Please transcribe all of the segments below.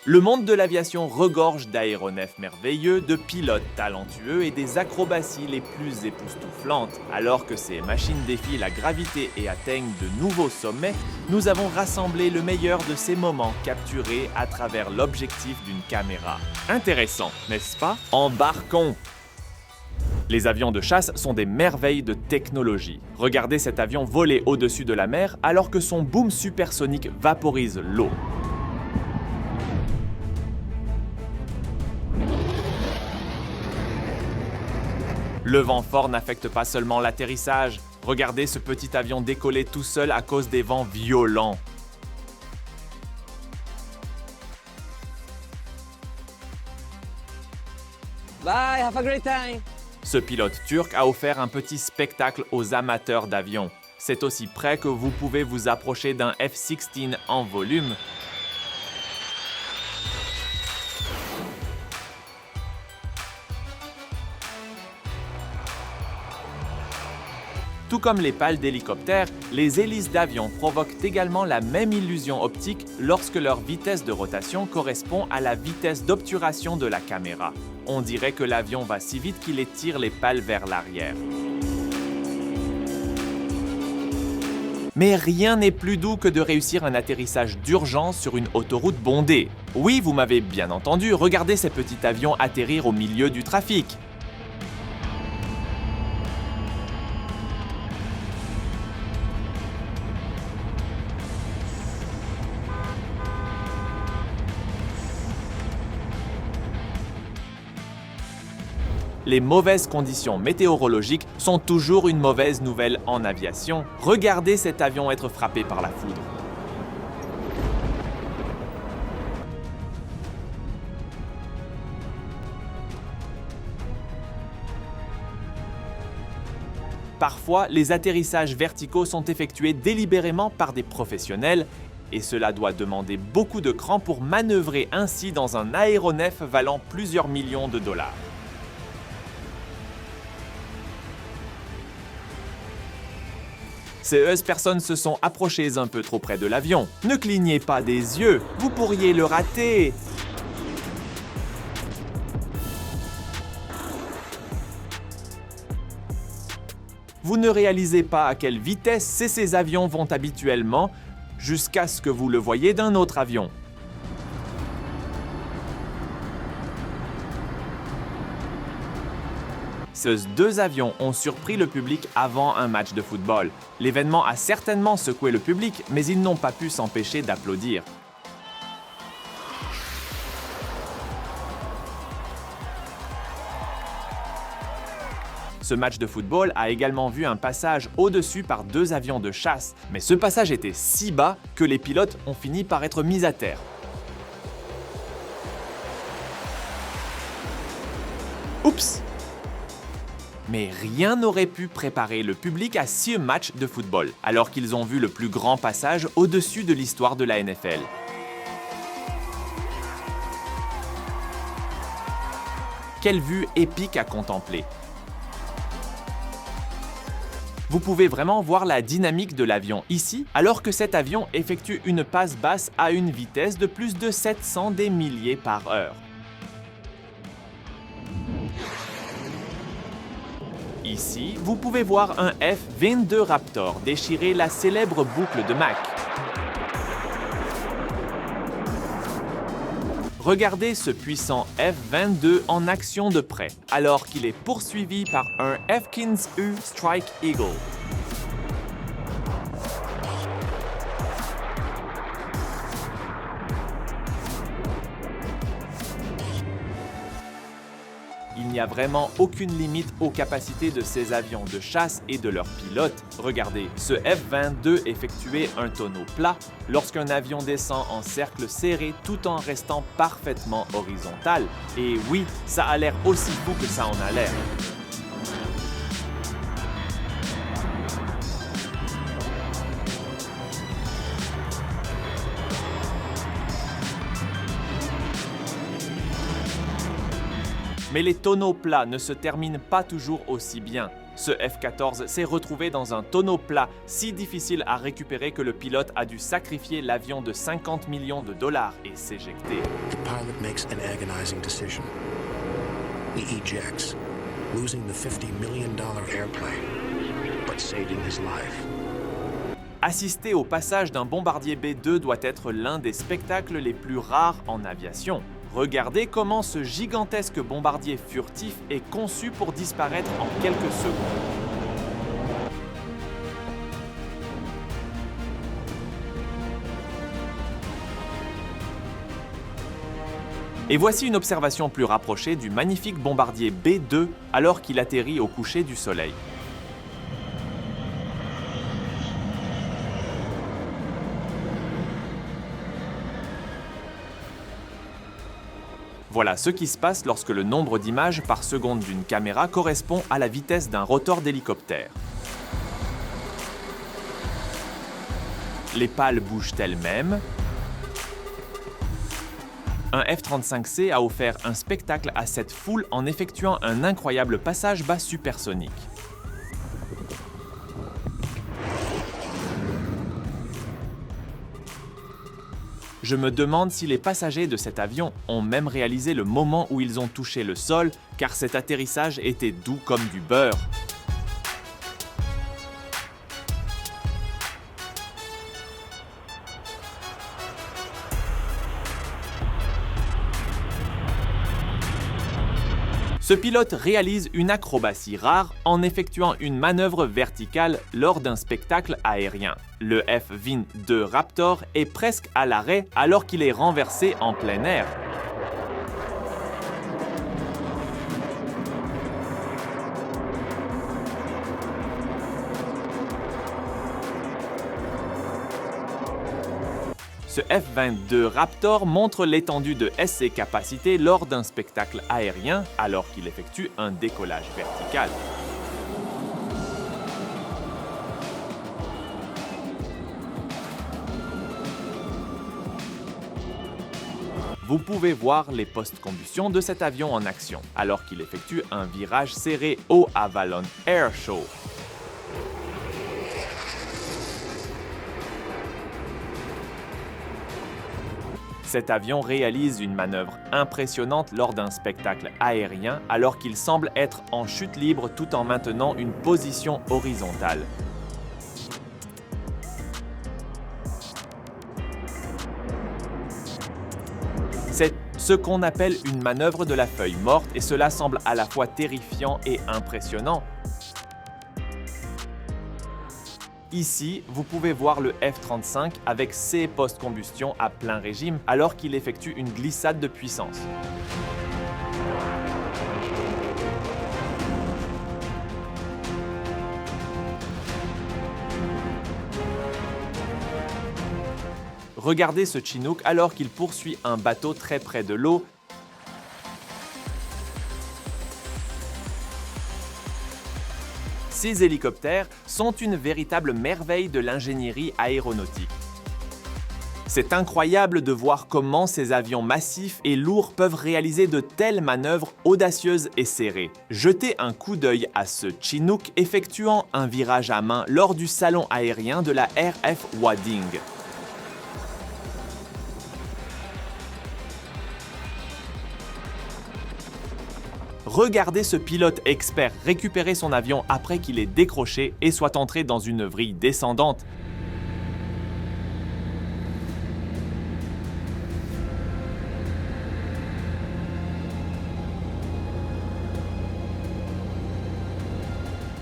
Le monde de l'aviation regorge d'aéronefs merveilleux, de pilotes talentueux et des acrobaties les plus époustouflantes. Alors que ces machines défient la gravité et atteignent de nouveaux sommets, nous avons rassemblé le meilleur de ces moments capturés à travers l'objectif d'une caméra. Intéressant, n'est-ce pas? Embarquons! Les avions de chasse sont des merveilles de technologie. Regardez cet avion voler au-dessus de la mer alors que son boom supersonique vaporise l'eau. Le vent fort n'affecte pas seulement l'atterrissage. Regardez ce petit avion décoller tout seul à cause des vents violents. Bye, have a great time. Ce pilote turc a offert un petit spectacle aux amateurs d'avions. C'est aussi près que vous pouvez vous approcher d'un F-16 en volume. Tout comme les pales d'hélicoptères, les hélices d'avion provoquent également la même illusion optique lorsque leur vitesse de rotation correspond à la vitesse d'obturation de la caméra. On dirait que l'avion va si vite qu'il étire les pales vers l'arrière. Mais rien n'est plus doux que de réussir un atterrissage d'urgence sur une autoroute bondée. Oui, vous m'avez bien entendu, regardez ces petits avions atterrir au milieu du trafic. Les mauvaises conditions météorologiques sont toujours une mauvaise nouvelle en aviation. Regardez cet avion être frappé par la foudre. Parfois, les atterrissages verticaux sont effectués délibérément par des professionnels et cela doit demander beaucoup de cran pour manœuvrer ainsi dans un aéronef valant plusieurs millions de dollars. Ces personnes se sont approchées un peu trop près de l'avion. Ne clignez pas des yeux, vous pourriez le rater. Vous ne réalisez pas à quelle vitesse ces avions vont habituellement jusqu'à ce que vous le voyez d'un autre avion. Ces deux avions ont surpris le public avant un match de football. L'événement a certainement secoué le public, mais ils n'ont pas pu s'empêcher d'applaudir. Ce match de football a également vu un passage au-dessus par deux avions de chasse, mais ce passage était si bas que les pilotes ont fini par être mis à terre. Oups! Mais rien n'aurait pu préparer le public à ce match de football, alors qu'ils ont vu le plus grand passage au-dessus de l'histoire de la NFL. Quelle vue épique à contempler! Vous pouvez vraiment voir la dynamique de l'avion ici, alors que cet avion effectue une passe basse à une vitesse de plus de 700 des milliers par heure. Ici, vous pouvez voir un F-22 Raptor déchirer la célèbre boucle de Mach. Regardez ce puissant F-22 en action de près, alors qu'il est poursuivi par un F-15U Strike Eagle. Il n'y a vraiment aucune limite aux capacités de ces avions de chasse et de leurs pilotes. Regardez, ce F-22 effectuait un tonneau plat lorsqu'un avion descend en cercle serré tout en restant parfaitement horizontal. Et oui, ça a l'air aussi fou que ça en a l'air. Mais les tonneaux plats ne se terminent pas toujours aussi bien. Ce F-14 s'est retrouvé dans un tonneau plat si difficile à récupérer que le pilote a dû sacrifier l'avion de 50 millions de dollars et s'éjecter. The pilot makes an agonizing decision. He ejects, losing the $50 million airplane, but saving his life. Assister au passage d'un bombardier B-2 doit être l'un des spectacles les plus rares en aviation. Regardez comment ce gigantesque bombardier furtif est conçu pour disparaître en quelques secondes. Et voici une observation plus rapprochée du magnifique bombardier B-2 alors qu'il atterrit au coucher du soleil. Voilà ce qui se passe lorsque le nombre d'images par seconde d'une caméra correspond à la vitesse d'un rotor d'hélicoptère. Les pales bougent elles-mêmes. Un F-35C a offert un spectacle à cette foule en effectuant un incroyable passage bas supersonique. Je me demande si les passagers de cet avion ont même réalisé le moment où ils ont touché le sol, car cet atterrissage était doux comme du beurre. Ce pilote réalise une acrobatie rare en effectuant une manœuvre verticale lors d'un spectacle aérien. Le F-22 Raptor est presque à l'arrêt alors qu'il est renversé en plein air. Ce F-22 Raptor montre l'étendue de ses capacités lors d'un spectacle aérien alors qu'il effectue un décollage vertical. Vous pouvez voir les post-combustion de cet avion en action alors qu'il effectue un virage serré au Avalon Air Show. Cet avion réalise une manœuvre impressionnante lors d'un spectacle aérien alors qu'il semble être en chute libre tout en maintenant une position horizontale. C'est ce qu'on appelle une manœuvre de la feuille morte et cela semble à la fois terrifiant et impressionnant. Ici, vous pouvez voir le F-35 avec ses post-combustion à plein régime alors qu'il effectue une glissade de puissance. Regardez ce Chinook alors qu'il poursuit un bateau très près de l'eau. Ces hélicoptères sont une véritable merveille de l'ingénierie aéronautique. C'est incroyable de voir comment ces avions massifs et lourds peuvent réaliser de telles manœuvres audacieuses et serrées. Jetez un coup d'œil à ce Chinook effectuant un virage à main lors du salon aérien de la RF Wading. Regardez ce pilote expert récupérer son avion après qu'il ait décroché et soit entré dans une vrille descendante.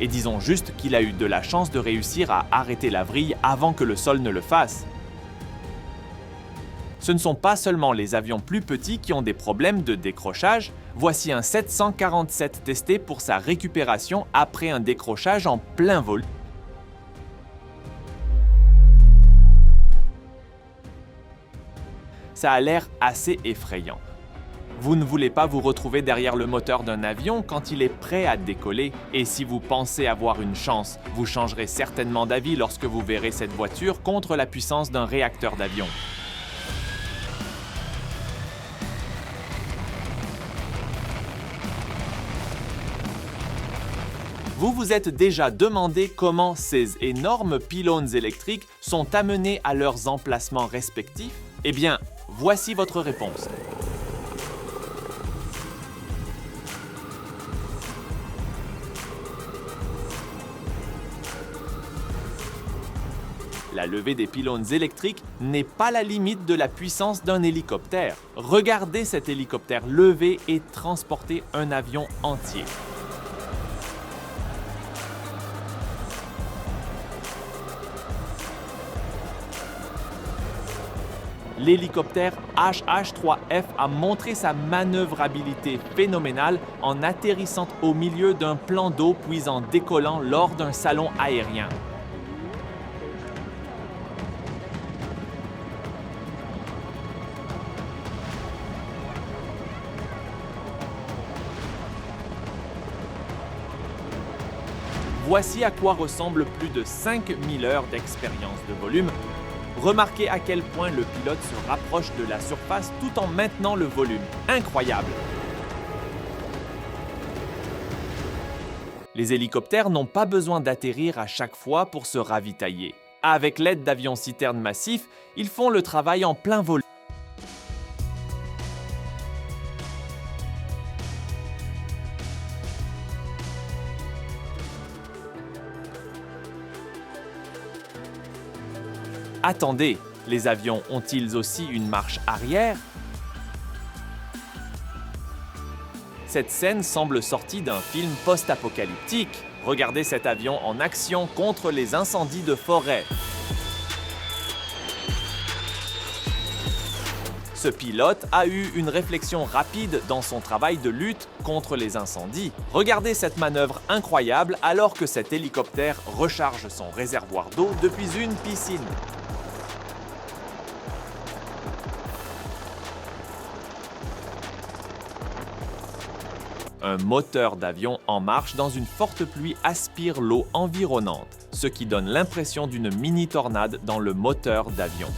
Et disons juste qu'il a eu de la chance de réussir à arrêter la vrille avant que le sol ne le fasse. Ce ne sont pas seulement les avions plus petits qui ont des problèmes de décrochage. Voici un 747 testé pour sa récupération après un décrochage en plein vol. Ça a l'air assez effrayant. Vous ne voulez pas vous retrouver derrière le moteur d'un avion quand il est prêt à décoller. Et si vous pensez avoir une chance, vous changerez certainement d'avis lorsque vous verrez cette voiture contre la puissance d'un réacteur d'avion. Vous vous êtes déjà demandé comment ces énormes pylônes électriques sont amenés à leurs emplacements respectifs? Eh bien, voici votre réponse. La levée des pylônes électriques n'est pas la limite de la puissance d'un hélicoptère. Regardez cet hélicoptère lever et transporter un avion entier. L'hélicoptère HH-3F a montré sa manœuvrabilité phénoménale en atterrissant au milieu d'un plan d'eau puis en décollant lors d'un salon aérien. Voici à quoi ressemble plus de 5000 heures d'expérience de volume. Remarquez à quel point le pilote se rapproche de la surface tout en maintenant le volume. Incroyable! Les hélicoptères n'ont pas besoin d'atterrir à chaque fois pour se ravitailler. Avec l'aide d'avions citernes massifs, ils font le travail en plein vol. Attendez, les avions ont-ils aussi une marche arrière? Cette scène semble sortie d'un film post-apocalyptique. Regardez cet avion en action contre les incendies de forêt. Ce pilote a eu une réflexion rapide dans son travail de lutte contre les incendies. Regardez cette manœuvre incroyable alors que cet hélicoptère recharge son réservoir d'eau depuis une piscine. Un moteur d'avion en marche dans une forte pluie aspire l'eau environnante, ce qui donne l'impression d'une mini-tornade dans le moteur d'avion.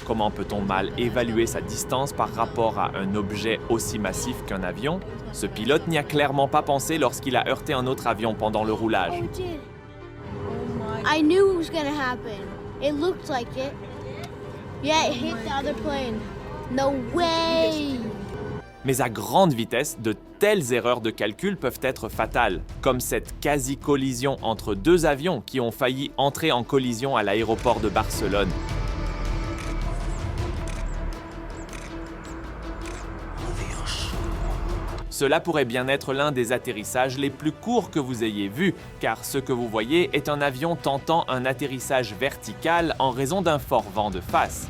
Comment peut-on mal évaluer sa distance par rapport à un objet aussi massif qu'un avion? Ce pilote n'y a clairement pas pensé lorsqu'il a heurté un autre avion pendant le roulage. Oh, did. I knew it was gonna happen. It looked like it. Yeah, it hit the other plane. No way! Mais à grande vitesse, de telles erreurs de calcul peuvent être fatales, comme cette quasi-collision entre deux avions qui ont failli entrer en collision à l'aéroport de Barcelone. Cela pourrait bien être l'un des atterrissages les plus courts que vous ayez vus, car ce que vous voyez est un avion tentant un atterrissage vertical en raison d'un fort vent de face.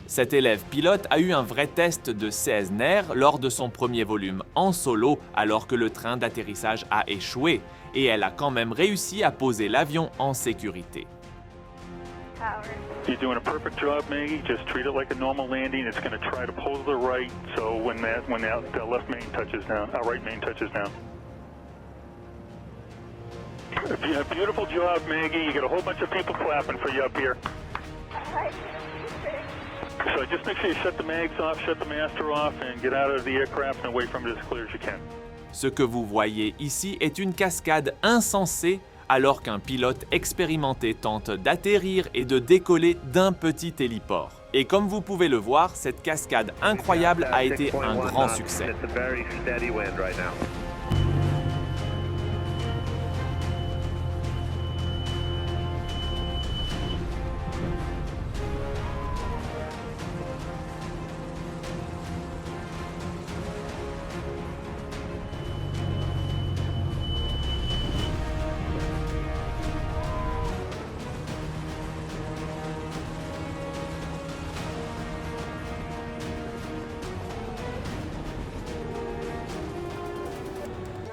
Cet élève pilote a eu un vrai test de Cessna lors de son premier volume en solo alors que le train d'atterrissage a échoué, et elle a quand même réussi à poser l'avion en sécurité. You're doing a perfect job, Maggie. Just treat it like a normal landing. It's going to try to pull to the right, so when that left main touches down, right main touches down. A beautiful job, Maggie. You got a whole bunch of people clapping for you up here. So just make sure you shut the mags off, shut the master off, and get out of the aircraft and away from it as clear as you can. Ce que vous voyez ici est une cascade insensée alors qu'un pilote expérimenté tente d'atterrir et de décoller d'un petit héliport. Et comme vous pouvez le voir, cette cascade incroyable a été un grand succès.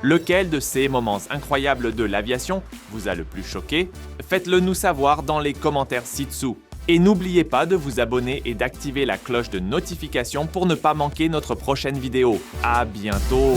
Lequel de ces moments incroyables de l'aviation vous a le plus choqué? Faites-le nous savoir dans les commentaires ci-dessous. Et n'oubliez pas de vous abonner et d'activer la cloche de notification pour ne pas manquer notre prochaine vidéo. À bientôt!